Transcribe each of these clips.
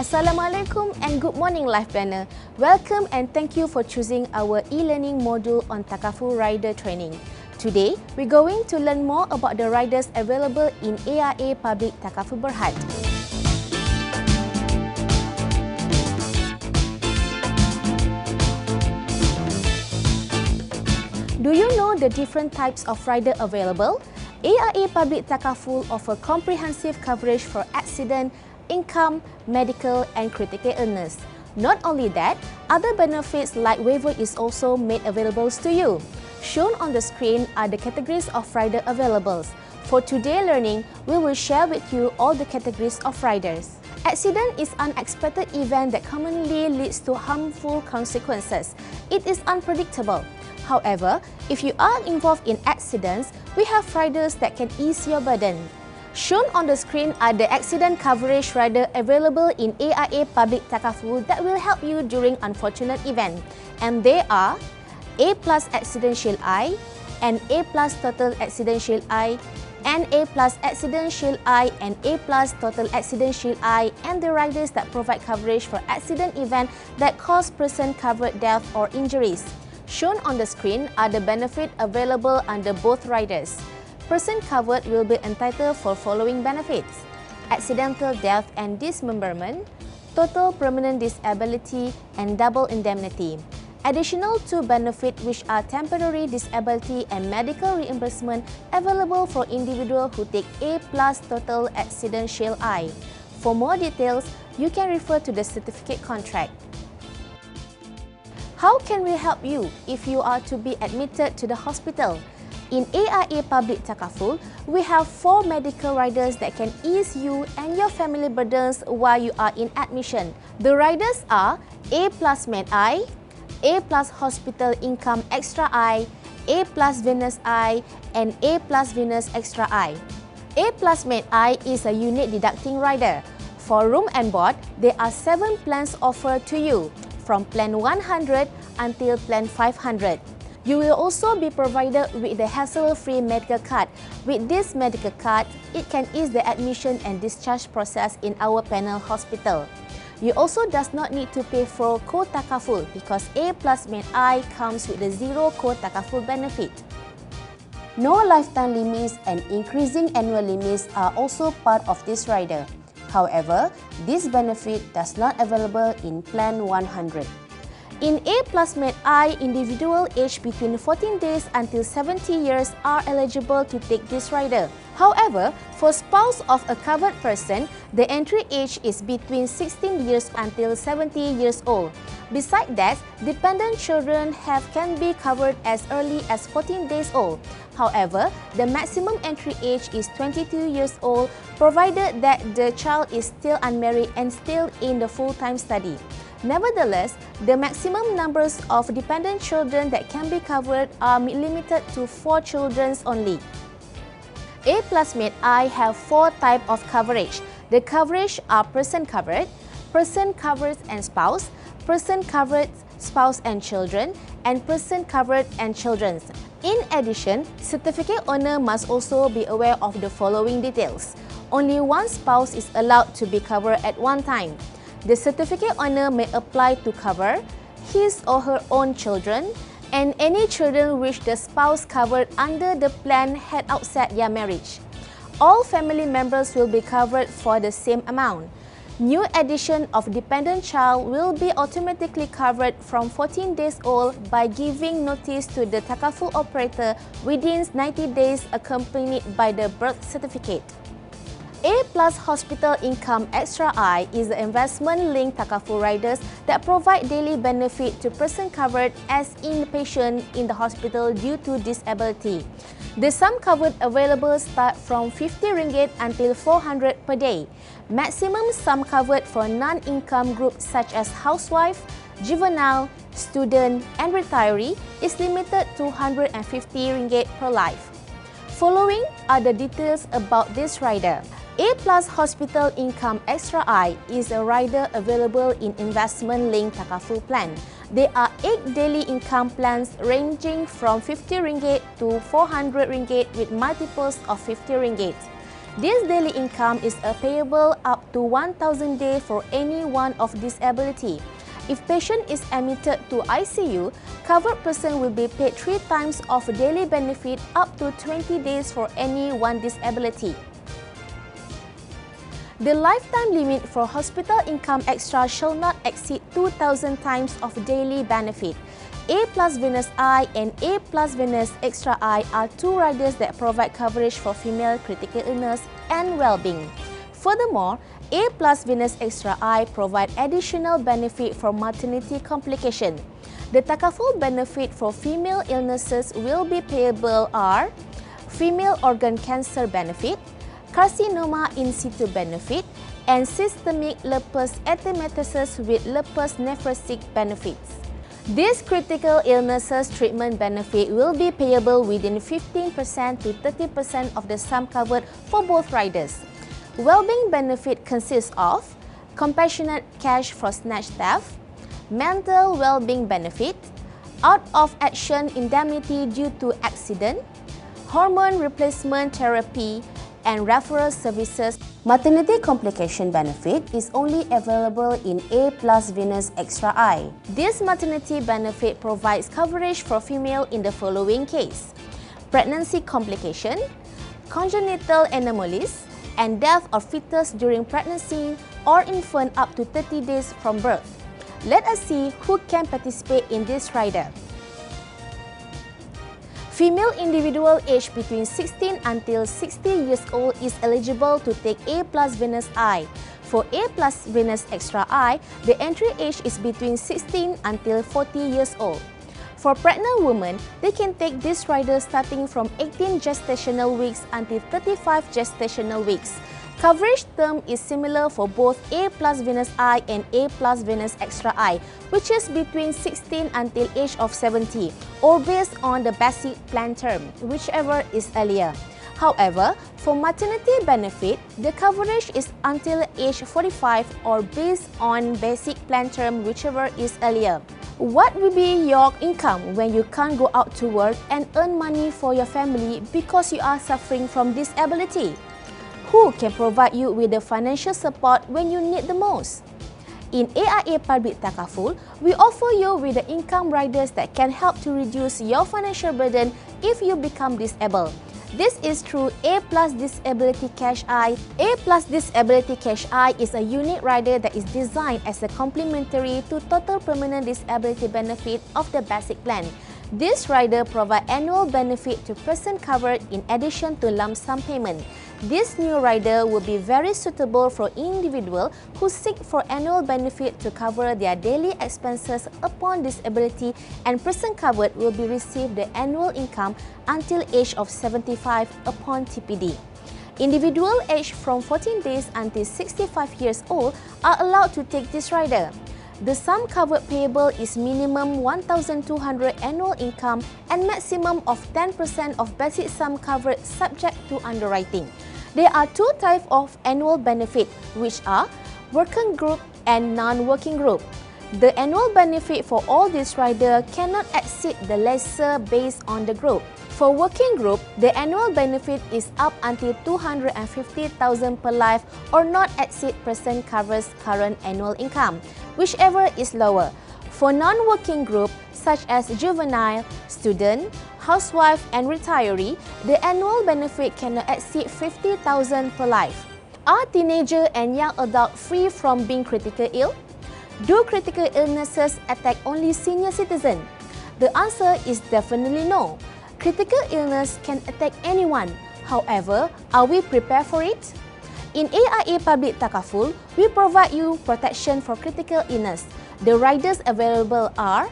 Assalamualaikum and good morning Life Planner. Welcome and thank you for choosing our e-learning module on Takaful Rider Training. Today, we're going to learn more about the riders available in AIA Public Takaful Berhad. Do you know the different types of rider available? AIA Public Takaful offer comprehensive coverage for accident, income, medical and critical illness. Not only that, other benefits like waiver is also made available to you. Shown on the screen are the categories of rider available. For today's learning, we will share with you all the categories of riders. Accident is an unexpected event that commonly leads to harmful consequences. It is unpredictable. However, if you are involved in accidents, we have riders that can ease your burden. Shown on the screen are the accident coverage rider available in AIA Public Takaful that will help you during unfortunate event. And they are A+ Accident Shield I, and A+ Total Accident Shield I, and A+ Accident Shield I, and A+ Total Accident Shield I, and the riders that provide coverage for accident event that cause person covered death or injuries. Shown on the screen are the benefits available under both riders. Person covered will be entitled for following benefits: accidental death and dismemberment, total permanent disability, and double indemnity. Additional two benefits which are temporary disability and medical reimbursement available for individuals who take A+ Total Accident Shield I. For more details, you can refer to the certificate contract. How can we help you if you are to be admitted to the hospital? In AIA Public Takaful, we have 4 medical riders that can ease you and your family burdens while you are in admission. The riders are A+ Med I, A+ Hospital Income Extra I, A+ Venus I, and A+ Venus Extra I. A+ Med I is a unit deducting rider. For room and board, there are 7 plans offered to you, from Plan 100 until Plan 500. You will also be provided with the hassle-free medical card. With this medical card, it can ease the admission and discharge process in our panel hospital. You also does not need to pay for co-takaful because A+ Med I comes with the zero co-takaful benefit. No lifetime limits and increasing annual limits are also part of this rider. However, this benefit does not available in Plan 100. In A+ Med I, individual aged between 14 days until 70 years are eligible to take this rider. However, for spouse of a covered person, the entry age is between 16 years until 70 years old. Besides that, dependent children can be covered as early as 14 days old. However, the maximum entry age is 22 years old, provided that the child is still unmarried and still in the full-time study. Nevertheless, the maximum numbers of dependent children that can be covered are limited to 4 children only. A+ Med I have 4 types of coverage. The coverage are person covered and spouse, person covered, spouse and children, and person covered and children. In addition, certificate owner must also be aware of the following details. Only one spouse is allowed to be covered at one time. The certificate owner may apply to cover his or her own children and any children which the spouse covered under the plan had outside their marriage. All family members will be covered for the same amount. New addition of dependent child will be automatically covered from 14 days old by giving notice to the Takaful operator within 90 days accompanied by the birth certificate. A+ Hospital Income Extra I is the investment-linked Takaful riders that provide daily benefit to person covered as inpatient in the hospital due to disability. The sum covered available start from RM50 until RM400 per day. Maximum sum covered for non-income groups such as housewife, juvenile, student, and retiree is limited to RM150 per life. Following are the details about this rider. A+ Hospital Income Extra I is a rider available in investment-linked Takaful plan. There are 8 daily income plans ranging from RM50 to RM400 with multiples of RM50. This daily income is payable up to 1,000 days for any one of disability. If patient is admitted to ICU, covered person will be paid 3 times of daily benefit up to 20 days for any one disability. The lifetime limit for hospital income extra shall not exceed 2,000 times of daily benefit. A plus Venus I and A plus Venus Extra I are 2 riders that provide coverage for female critical illness and well-being. Furthermore, A plus Venus Extra I provide additional benefit for maternity complication. The takaful benefit for female illnesses will be payable are female organ cancer benefit, carcinoma in situ benefit, and systemic lupus erythematosus with lupus nephrotic benefits. These critical illnesses treatment benefit will be payable within 15% to 30% of the sum covered for both riders. Wellbeing benefit consists of compassionate cash for snatch theft, mental well-being benefit, out-of-action indemnity due to accident, hormone replacement therapy, and referral services. Maternity complication benefit is only available in A plus Venus Extra I. This maternity benefit provides coverage for female in the following case: pregnancy complication, congenital anomalies, and death of fetus during pregnancy or infant up to 30 days from birth. Let us see who can participate in this rider. Female individual aged between 16 until 60 years old is eligible to take A plus Venus I. For A plus Venus Extra I, the entry age is between 16 until 40 years old. For pregnant women, they can take this rider starting from 18 gestational weeks until 35 gestational weeks. Coverage term is similar for both A plus Venus I and A plus Venus Extra I, which is between 16 until age of 70, or based on the basic plan term, whichever is earlier. However, for maternity benefit, the coverage is until age 45 or based on basic plan term, whichever is earlier. What will be your income when you can't go out to work and earn money for your family because you are suffering from disability? Who can provide you with the financial support when you need the most? In AIA Public Takaful, we offer you with the income riders that can help to reduce your financial burden if you become disabled. This is through A plus Disability Cash I. A plus Disability Cash I is a unique rider that is designed as a complementary to total permanent disability benefit of the basic plan. This rider provides annual benefit to person covered in addition to lump sum payment. This new rider will be very suitable for individuals who seek for annual benefit to cover their daily expenses upon disability, and person covered will be received the annual income until age of 75 upon TPD. Individuals aged from 14 days until 65 years old are allowed to take this rider. The sum covered payable is minimum 1,200 annual income and maximum of 10% of basic sum covered subject to underwriting. There are 2 types of annual benefit, which are working group and non-working group. The annual benefit for all these riders cannot exceed the lesser based on the group. For working group, the annual benefit is up until 250,000 per life or not exceed person covers current annual income, whichever is lower. For non-working group, such as juvenile, student, housewife and retiree, the annual benefit cannot exceed 50,000 per life. Are teenager and young adult free from being critical ill? Do critical illnesses attack only senior citizens? The answer is definitely no. Critical illness can attack anyone. However, are we prepared for it? In AIA Public Takaful, we provide you protection for critical illness. The riders available are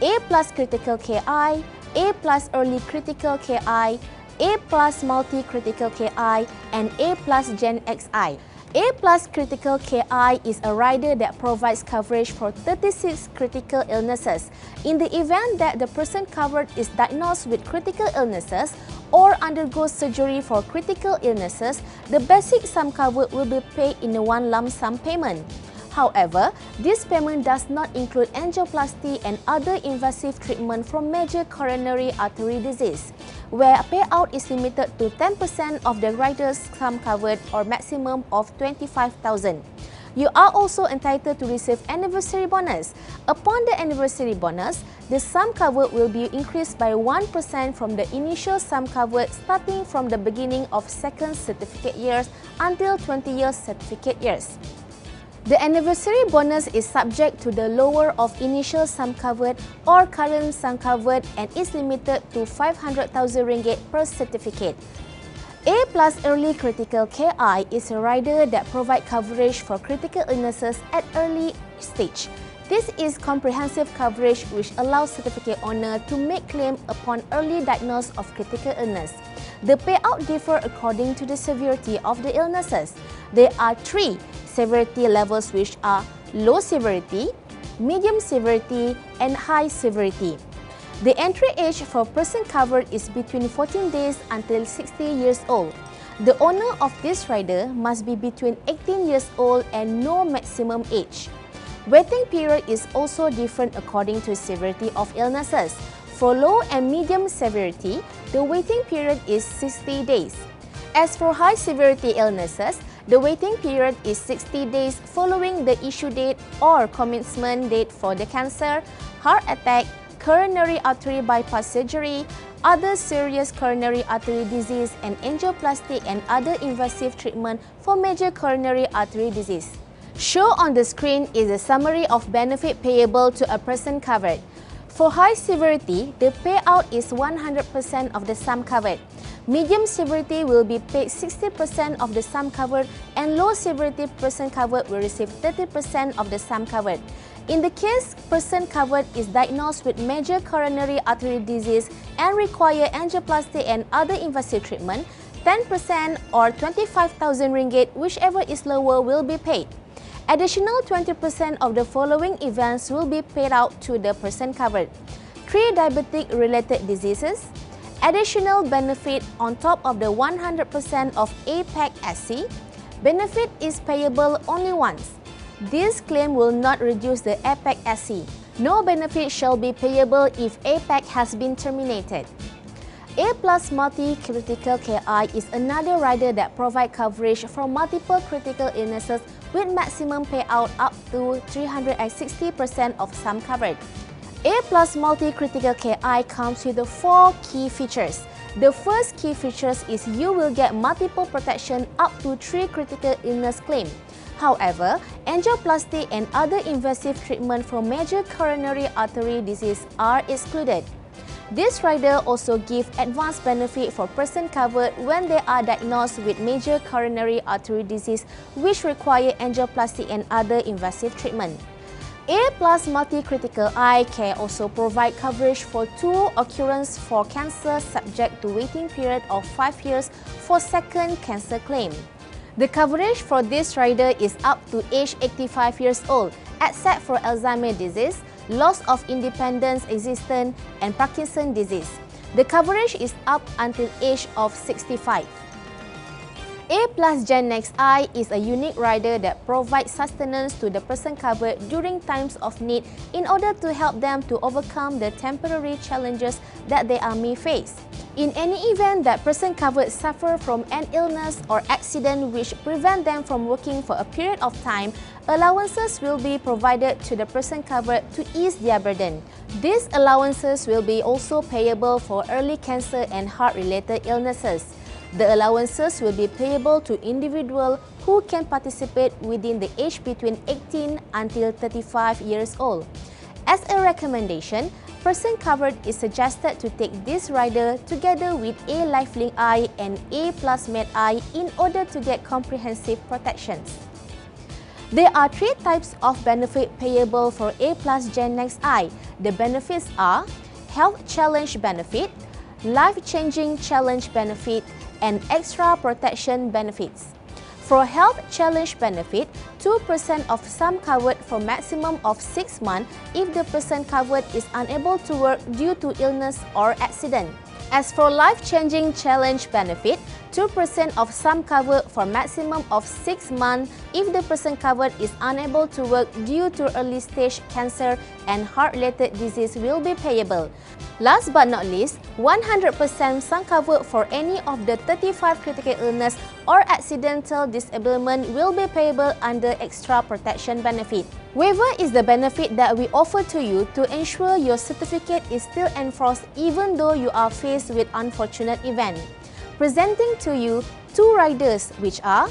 A plus Critical KI, A plus Early Critical KI, A plus Multi-Critical KI, and A plus Gen XI. A plus Critical KI is a rider that provides coverage for 36 critical illnesses. In the event that the person covered is diagnosed with critical illnesses or undergoes surgery for critical illnesses, the basic sum covered will be paid in a one lump sum payment. However, this payment does not include angioplasty and other invasive treatment for major coronary artery disease, where payout is limited to 10% of the rider's sum covered or maximum of 25,000. You are also entitled to receive anniversary bonus. Upon the anniversary bonus, the sum covered will be increased by 1% from the initial sum covered starting from the beginning of second certificate years until 20 years certificate years. The anniversary bonus is subject to the lower of initial sum covered or current sum covered and is limited to 500,000 ringgit per certificate. A Plus Early Critical KI is a rider that provides coverage for critical illnesses at early stage. This is comprehensive coverage which allows certificate owner to make claim upon early diagnosis of critical illness. The payout differ according to the severity of the illnesses. There are 3 severity levels which are low severity, medium severity and high severity. The entry age for person covered is between 14 days until 60 years old. The owner of this rider must be between 18 years old and no maximum age. Waiting period is also different according to severity of illnesses. For low and medium severity, the waiting period is 60 days. As for high severity illnesses, the waiting period is 60 days following the issue date or commencement date for the cancer, heart attack, coronary artery bypass surgery, other serious coronary artery disease and angioplasty and other invasive treatment for major coronary artery disease. Shown on the screen is a summary of benefit payable to a person covered. For high severity, the payout is 100% of the sum covered. Medium severity will be paid 60% of the sum covered and low severity person covered will receive 30% of the sum covered. In the case person covered is diagnosed with major coronary artery disease and require angioplasty and other invasive treatment, 10% or 25,000 ringgit, whichever is lower, will be paid. Additional 20% of the following events will be paid out to the person covered. 3 diabetic-related diseases, additional benefit on top of the 100% of APEC-SC, benefit is payable only once. This claim will not reduce the APEC-SC. No benefit shall be payable if APEC has been terminated. A Plus Multi-Critical KI is another rider that provides coverage for multiple critical illnesses with maximum payout up to 360% of sum covered. A Plus Multi-Critical KI comes with the 4 key features. The first key features is you will get multiple protection up to 3 critical illness claims. However, angioplasty and other invasive treatment for major coronary artery disease are excluded. This rider also gives advanced benefit for person covered when they are diagnosed with major coronary artery disease which require angioplasty and other invasive treatment. A Plus Multi-Critical I can also provide coverage for 2 occurrences for cancer subject to waiting period of 5 years for second cancer claim. The coverage for this rider is up to age 85 years old, except for Alzheimer's disease, loss of independence existence, and Parkinson's disease. The coverage is up until age of 65. A Plus Gen Next I is a unique rider that provides sustenance to the person covered during times of need in order to help them to overcome the temporary challenges that they may face. In any event that person covered suffer from an illness or accident which prevent them from working for a period of time, allowances will be provided to the person covered to ease their burden. These allowances will be also payable for early cancer and heart-related illnesses. The allowances will be payable to individuals who can participate within the age between 18 until 35 years old. As a recommendation, person covered is suggested to take this rider together with A Lifelink I and A Plus Med I in order to get comprehensive protections. There are 3 types of benefit payable for A Plus Gen Next I. The benefits are Health Challenge Benefit, Life-Changing Challenge Benefit, and Extra Protection Benefits. For Health Challenge Benefit, 2% of sum covered for maximum of 6 months if the person covered is unable to work due to illness or accident. As for Life-Changing Challenge Benefit, 2% of sum covered for maximum of 6 months if the person covered is unable to work due to early stage cancer and heart-related disease will be payable. Last but not least, 100% sum covered for any of the 35 critical illness or accidental disablement will be payable under extra protection benefit. Waiver is the benefit that we offer to you to ensure your certificate is still enforced even though you are faced with unfortunate event. Presenting to you two riders which are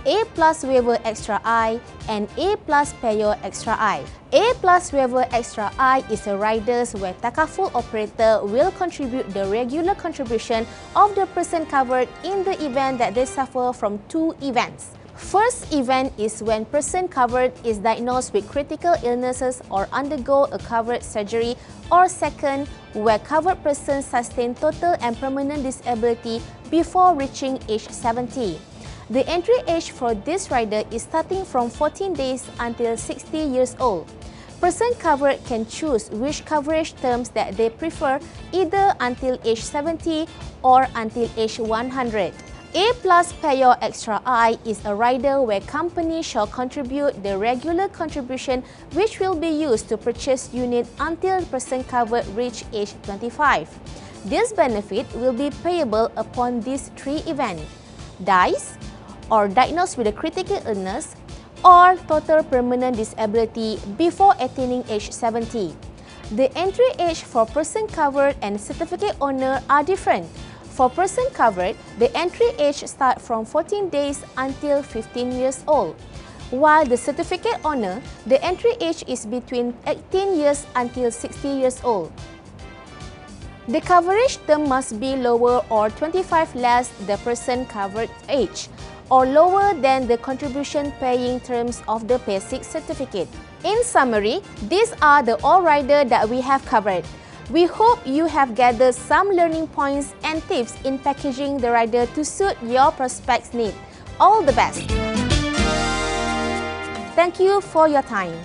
A Plus Waiver Extra I and A Plus Payor Extra I. A Plus Waiver Extra I is a riders where Takaful operator will contribute the regular contribution of the person covered in the event that they suffer from two events. First event is when person covered is diagnosed with critical illnesses or undergo a covered surgery, or second, where covered person sustain total and permanent disability before reaching age 70. The entry age for this rider is starting from 14 days until 60 years old. Person covered can choose which coverage terms that they prefer, either until age 70 or until age 100. A Plus Payor Extra I is a rider where company shall contribute the regular contribution which will be used to purchase unit until the person covered reach age 25. This benefit will be payable upon these three events: dies, or diagnosed with a critical illness, or total permanent disability before attaining age 70. The entry age for person covered and certificate owner are different. For person covered, the entry age starts from 14 days until 15 years old. While the certificate owner, the entry age is between 18 years until 60 years old. The coverage term must be lower or 25 less the person covered age, or lower than the contribution paying terms of the basic certificate. In summary, these are the all riders that we have covered. We hope you have gathered some learning points and tips in packaging the rider to suit your prospect's need. All the best! Thank you for your time.